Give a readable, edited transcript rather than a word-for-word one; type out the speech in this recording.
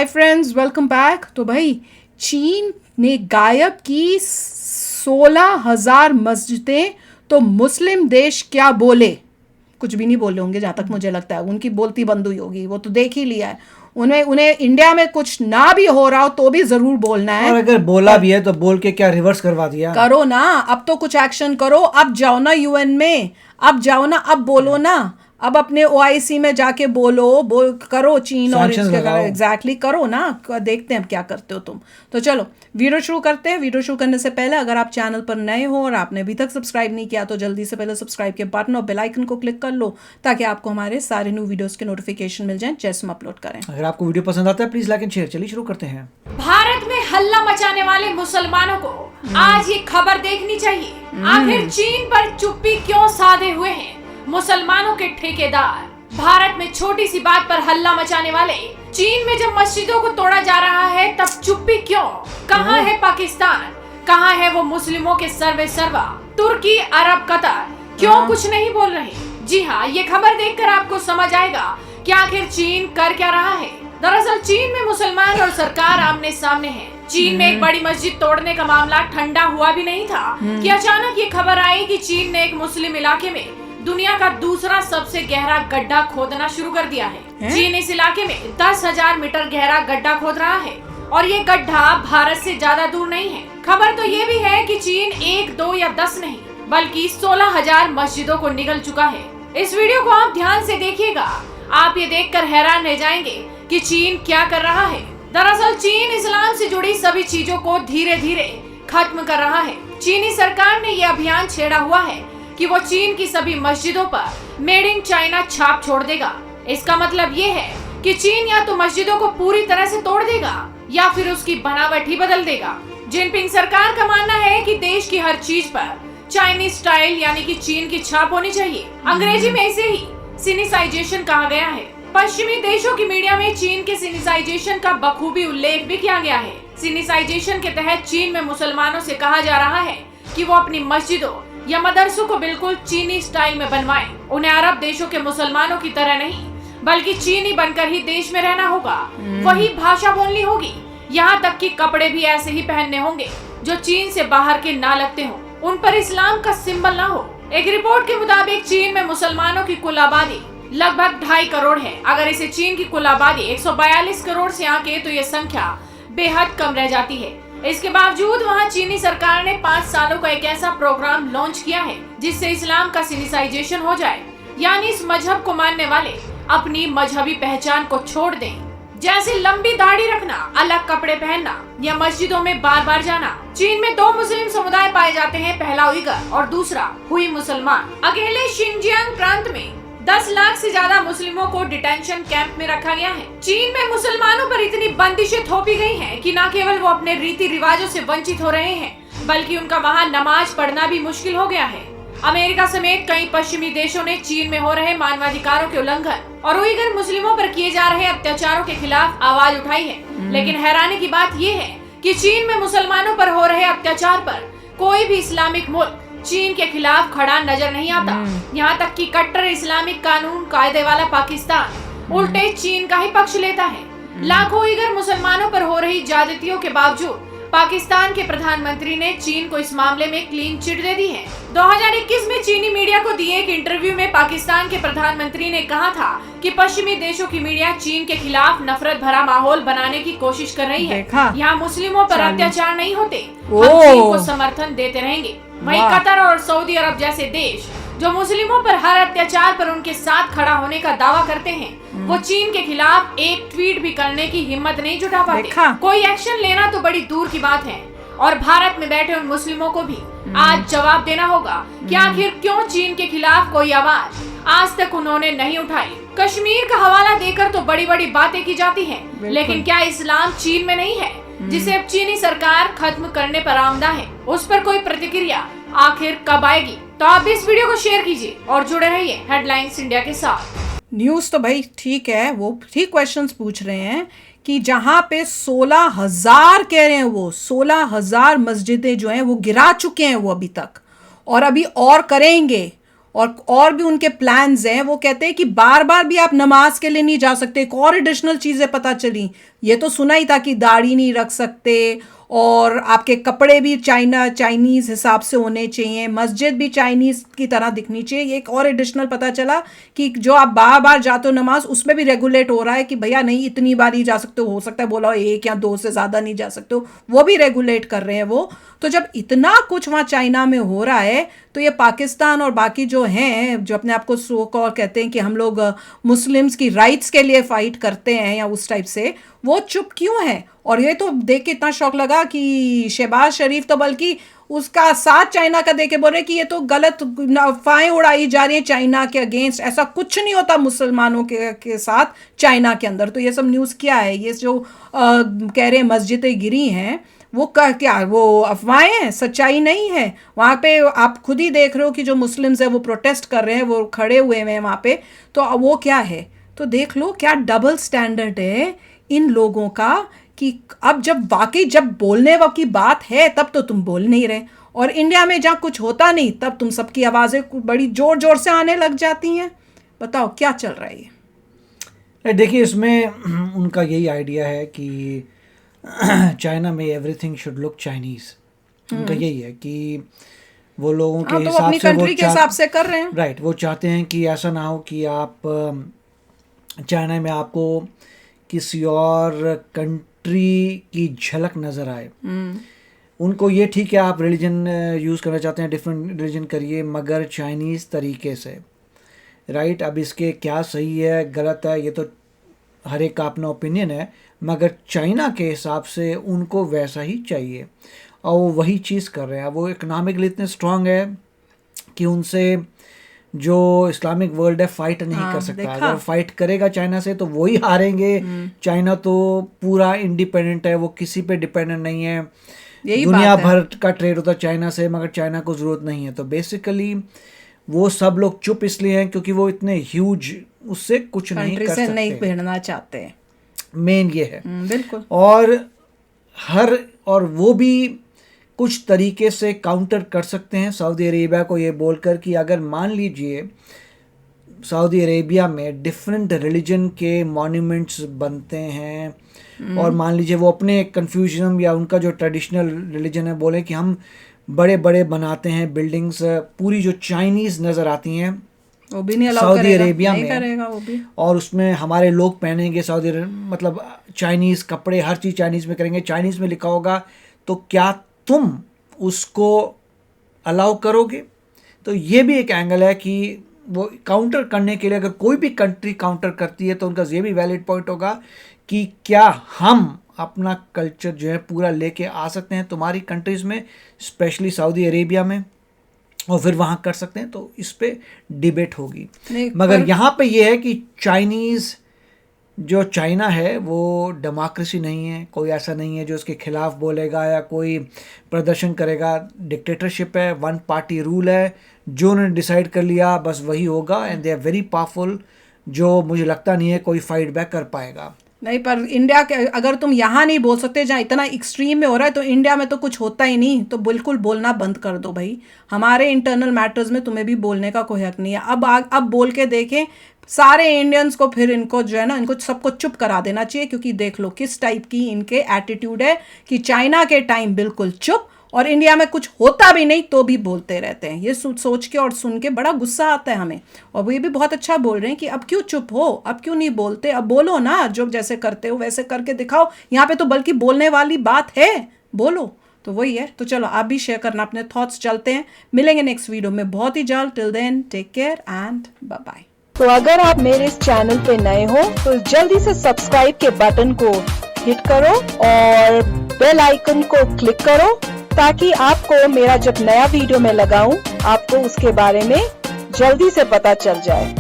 Hi friends, welcome back. तो भाई, चीन ने गायब की 16,000 मस्जिदें, तो मुस्लिम देश क्या बोले? कुछ भी नहीं बोले होंगे, जहाँ तक मुझे लगता है। उनकी बोलती बंद हुई होगी, वो तो देख ही लिया है। उन्हें उन्हें इंडिया में कुछ ना भी हो रहा हो तो भी ज़रूर बोलना है। और अगर बोला भी है तो बोल के क्या रिवर्स करवा दिया? करो ना, अब तो कुछ एक्शन करो। अब जाओ ना यूएन में, अब जाओ ना, अब बोलो ना। अब अपने ओआईसी में जाके बोल करो चीन और Sanctions इसके लगाओ। एग्जैक्टली करो ना। देखते हैं अब क्या करते हो तुम। तो चलो वीडियो शुरू करते हैं। वीडियो शुरू करने से पहले अगर आप चैनल पर नए हो और आपने अभी तक सब्सक्राइब नहीं किया तो जल्दी से पहले सब्सक्राइब के बटन और बेल आइकन को क्लिक कर लो, ताकि आपको हमारे सारे न्यू वीडियोस के नोटिफिकेशन मिल जाएं जैसे हम अपलोड करें। अगर आपको वीडियो पसंद आता है प्लीज लाइक एंड शेयर। चलिए शुरू करते हैं। भारत में हल्ला मचाने वाले मुसलमानों को आज ये खबर देखनी चाहिए। आखिर चीन पर चुप्पी क्यों साधे हुए हैं मुसलमानों के ठेकेदार? भारत में छोटी सी बात पर हल्ला मचाने वाले चीन में जब मस्जिदों को तोड़ा जा रहा है तब चुप्पी क्यों? कहाँ है पाकिस्तान? कहाँ है वो मुस्लिमों के सर्वे सर्वा? तुर्की, अरब, कतर क्यों कुछ नहीं बोल रहे? जी हाँ, ये खबर देखकर आपको समझ आएगा कि आखिर चीन कर क्या रहा है। दरअसल चीन में मुसलमान और सरकार आमने सामने है। चीन में एक बड़ी मस्जिद तोड़ने का मामला ठंडा हुआ भी नहीं था कि अचानक ये खबर आई कि चीन ने एक मुस्लिम इलाके में दुनिया का दूसरा सबसे गहरा गड्ढा खोदना शुरू कर दिया है। चीन इस इलाके में 10,000 मीटर गहरा गड्ढा खोद रहा है और ये गड्ढा भारत से ज्यादा दूर नहीं है। खबर तो ये भी है कि चीन 1, 2 या 10 नहीं बल्कि 16,000 मस्जिदों को निगल चुका है। इस वीडियो को आप ध्यान से देखिएगा। आप ये देखकर हैरान रह जाएंगे कि चीन क्या कर रहा है। दरअसल चीन इस्लाम से जुड़ी सभी चीजों को धीरे धीरे खत्म कर रहा है। चीनी सरकार ने ये अभियान छेड़ा हुआ है कि वो चीन की सभी मस्जिदों पर मेड इन चाइना छाप छोड़ देगा। इसका मतलब ये है कि चीन या तो मस्जिदों को पूरी तरह से तोड़ देगा या फिर उसकी बनावट ही बदल देगा। जिनपिंग सरकार का मानना है कि देश की हर चीज पर चाइनीज स्टाइल यानी कि चीन की छाप होनी चाहिए। अंग्रेजी में इसे ही सिनिसाइजेशन कहा गया है। पश्चिमी देशों की मीडिया में चीन के सिनिसाइजेशन का बखूबी उल्लेख भी किया गया है। सिनिसाइजेशन के तहत चीन में मुसलमानों से कहा जा रहा है कि वो अपनी मस्जिदों या मदरसों को बिल्कुल चीनी स्टाइल में बनवाएं। उन्हें अरब देशों के मुसलमानों की तरह नहीं बल्कि चीनी बनकर ही देश में रहना होगा। वही भाषा बोलनी होगी। यहाँ तक कि कपड़े भी ऐसे ही पहनने होंगे जो चीन से बाहर के ना लगते हों, उन पर इस्लाम का सिंबल ना हो। एक रिपोर्ट के मुताबिक चीन में मुसलमानों की कुल आबादी लगभग 2.5 करोड़ है। अगर इसे चीन की कुल आबादी 142 करोड़ से आंके तो ये संख्या बेहद कम रह जाती है। इसके बावजूद वहाँ चीनी सरकार ने 5 सालों का एक ऐसा प्रोग्राम लॉन्च किया है जिससे इस्लाम का सिनिसाइजेशन हो जाए, यानी इस मजहब को मानने वाले अपनी मजहबी पहचान को छोड़ दें, जैसे लंबी दाढ़ी रखना, अलग कपड़े पहनना या मस्जिदों में बार बार जाना। चीन में 2 मुस्लिम समुदाय पाए जाते हैं, पहला उइगर और दूसरा हुई मुसलमान। अकेले शिनजियांग प्रांत में 10 लाख से ज्यादा मुस्लिमों को डिटेंशन कैंप में रखा गया है। चीन में मुसलमानों पर इतनी बंदिशें थोपी गई हैं कि न केवल वो अपने रीति रिवाजों से वंचित हो रहे हैं बल्कि उनका वहाँ नमाज पढ़ना भी मुश्किल हो गया है। अमेरिका समेत कई पश्चिमी देशों ने चीन में हो रहे मानवाधिकारों के उल्लंघन और उइगर मुस्लिमों पर किए जा रहे अत्याचारों के खिलाफ आवाज उठाई है। लेकिन हैरानी की बात ये है कि चीन में मुसलमानों पर हो रहे अत्याचार पर कोई भी इस्लामिक मुल्क चीन के खिलाफ खड़ा नजर नहीं आता। यहाँ तक कि कट्टर इस्लामिक कानून कायदे वाला पाकिस्तान उल्टे चीन का ही पक्ष लेता है। लाखों उइगर मुसलमानों पर हो रही ज्यादतियों के बावजूद पाकिस्तान के प्रधानमंत्री ने चीन को इस मामले में क्लीन चिट दे दी है। 2021 में चीनी मीडिया को दिए एक इंटरव्यू में पाकिस्तान के प्रधानमंत्री ने कहा था कि पश्चिमी देशों की मीडिया चीन के खिलाफ नफरत भरा माहौल बनाने की कोशिश कर रही है। यहाँ मुस्लिमों पर अत्याचार नहीं होते, हम चीन को समर्थन देते रहेंगे। वहीं कतर और सऊदी अरब जैसे देश जो मुस्लिमों पर हर अत्याचार पर उनके साथ खड़ा होने का दावा करते हैं, वो चीन के खिलाफ एक ट्वीट भी करने की हिम्मत नहीं जुटा पाते। कोई एक्शन लेना तो बड़ी दूर की बात है और भारत में बैठे उन मुस्लिमों को भी आज जवाब देना होगा कि आखिर क्यों चीन के खिलाफ कोई आवाज आज तक उन्होंने नहीं उठाई। कश्मीर का हवाला देकर तो बड़ी बड़ी बातें की जाती हैं, लेकिन क्या इस्लाम चीन में नहीं है जिसे अब चीनी सरकार खत्म करने पर आमदा है? उस पर कोई प्रतिक्रिया आखिर कब आएगी? तो आप इस वीडियो को शेयर कीजिए और जुड़े रहिए हेडलाइंस इंडिया के साथ। न्यूज़ तो भाई ठीक है, वो ठीक क्वेश्चंस पूछ रहे हैं कि जहां पे 16,000 कह रहे हैं, वो 16,000 मस्जिदें जो हैं वो गिरा चुके हैं वो अभी तक, और अभी और करेंगे। और भी उनके प्लान्स हैं। वो कहते हैं कि बार बार भी आप नमाज के लिए नहीं जा सकते। एक और एडिशनल चीज़ें पता चली, ये तो सुना ही था कि दाढ़ी नहीं रख सकते, और आपके कपड़े भी चाइनीज़ हिसाब से होने चाहिए, मस्जिद भी चाइनीज़ की तरह दिखनी चाहिए। एक और एडिशनल पता चला कि जो आप बार बार जाते हो नमाज, उसमें भी रेगुलेट हो रहा है कि भैया नहीं इतनी बार ही जा सकते हो सकता है बोला 1 या 2 से ज़्यादा नहीं जा सकते हो, वो भी रेगुलेट कर रहे हैं वो। तो जब इतना कुछ वहाँ चाइना में हो रहा है, तो ये पाकिस्तान और बाकी जो हैं, जो अपने आप को सो कॉल कहते हैं कि हम लोग मुस्लिम्स की राइट्स के लिए फ़ाइट करते हैं या उस टाइप से, वो चुप क्यों है? और ये तो देख के इतना शौक लगा कि शहबाज शरीफ तो बल्कि उसका साथ चाइना का देके बोल रहे कि ये तो गलत अफवाहें उड़ाई जा रही हैं चाइना के अगेंस्ट, ऐसा कुछ नहीं होता मुसलमानों के साथ चाइना के अंदर। तो ये सब न्यूज़ क्या है? ये जो कह रहे हैं मस्जिदें गिरी हैं, वो क्या वो अफवाहें हैं, सच्चाई नहीं है। वहाँ पे आप खुद ही देख रहे हो कि जो मुस्लिम्स हैं वो प्रोटेस्ट कर रहे हैं, वो खड़े हुए हैं वहाँ पे, तो वो क्या है? तो देख लो क्या डबल स्टैंडर्ड है इन लोगों का, कि अब जब बोलने की बात है तब तो तुम बोल नहीं रहे, और इंडिया में जहाँ कुछ होता नहीं तब तुम सबकी आवाज़ें बड़ी जोर जोर से आने लग जाती हैं। बताओ क्या चल रहा है ये? देखिए, इसमें उनका यही आइडिया है कि चाइना में एवरीथिंग शुड लुक चाइनीज। उनका यही है कि वो लोगों के तो हिसाब अपनी से कंट्री के हिसाब से कर रहे हैं। राइट, वो चाहते हैं कि ऐसा ना हो कि आप चाइना में आपको किसी और कंट्री की झलक नज़र आए। उनको ये ठीक है, आप रिलीजन यूज़ करना चाहते हैं, डिफरेंट रिलीजन करिए, मगर चाइनीज़ तरीके से। राइट, अब इसके क्या सही है गलत है ये तो हर एक का अपना ओपिनियन है, मगर चाइना के हिसाब से उनको वैसा ही चाहिए और वो वही चीज़ कर रहे हैं। वो इकोनॉमिकली इतने स्ट्रांग है कि उनसे जो इस्लामिक वर्ल्ड है फाइट नहीं कर सकता। अगर फाइट करेगा चाइना से तो वही हारेंगे। चाइना तो पूरा इंडिपेंडेंट है, वो किसी पे डिपेंडेंट नहीं है। दुनिया भर का ट्रेड होता है चाइना से, मगर चाइना को ज़रूरत नहीं है। तो बेसिकली वो सब लोग चुप इसलिए हैं क्योंकि वो इतने ह्यूज, उससे कुछ नहीं कर सकते, नहीं भिड़ना चाहते। मेन ये है। बिल्कुल। और वो भी कुछ तरीके से काउंटर कर सकते हैं सऊदी अरेबिया को ये बोलकर कि अगर मान लीजिए सऊदी अरेबिया में डिफरेंट रिलीजन के मॉन्यूमेंट्स बनते हैं और मान लीजिए वो अपने कन्फ्यूजन या उनका जो ट्रेडिशनल रिलीजन है बोले कि हम बड़े बड़े बनाते हैं बिल्डिंग्स, पूरी जो चाइनीज़ नज़र आती हैं वो भी नहीं सऊदी अरेबिया में करेगा वो भी। और उसमें हमारे लोग पहनेंगे सऊदी मतलब चाइनीज़ कपड़े, हर चीज़ चाइनीज़ में करेंगे, चाइनीज़ में लिखा होगा, तो क्या तुम उसको अलाउ करोगे? तो ये भी एक एंगल है कि वो काउंटर करने के लिए अगर कोई भी कंट्री काउंटर करती है तो उनका ये भी वैलिड पॉइंट होगा कि क्या हम अपना कल्चर जो है पूरा लेके आ सकते हैं तुम्हारी कंट्रीज़ में, स्पेशली सऊदी अरेबिया में, और फिर वहाँ कर सकते हैं। तो इस पे डिबेट होगी। मगर यहाँ पे ये है कि चाइनीज़ जो चाइना है वो डेमोक्रेसी नहीं है, कोई ऐसा नहीं है जो उसके खिलाफ बोलेगा या कोई प्रदर्शन करेगा। डिक्टेटरशिप है, वन पार्टी रूल है, जो उन्होंने डिसाइड कर लिया बस वही होगा, and they are very powerful, जो मुझे लगता नहीं है कोई फाइट बैक कर पाएगा। नहीं, पर इंडिया के अगर तुम यहाँ नहीं बोल सकते जहाँ इतना एक्सट्रीम में हो रहा है, तो इंडिया में तो कुछ होता ही नहीं। तो बिल्कुल बोलना बंद कर दो भाई, हमारे इंटरनल मैटर्स में तुम्हें भी बोलने का कोई हक नहीं है। अब बोल के देखें सारे इंडियंस को, फिर इनको जो है ना, इनको सबको चुप करा देना चाहिए, क्योंकि देख लो किस टाइप की इनके एटीट्यूड है कि चाइना के टाइम बिल्कुल चुप, और इंडिया में कुछ होता भी नहीं तो भी बोलते रहते हैं। ये सोच के और सुन के बड़ा गुस्सा आता है हमें। और वो ये भी बहुत अच्छा बोल रहे हैं कि अब क्यों चुप हो, अब क्यों नहीं बोलते, अब बोलो ना, जो जैसे करते हो वैसे करके दिखाओ। यहाँ पे तो बल्कि बोलने वाली बात है, बोलो। तो वही है। तो चलो आप भी शेयर करना अपने थॉट्स। चलते हैं, मिलेंगे नेक्स्ट वीडियो में बहुत ही जल्द। Till then take care and bye bye. तो अगर आप मेरे इस चैनल पे नए हो तो जल्दी से सब्सक्राइब के बटन को हिट करो और बेल आइकन को क्लिक करो, ताकि आपको मेरा जब नया वीडियो मैं लगाऊं आपको उसके बारे में जल्दी से पता चल जाए।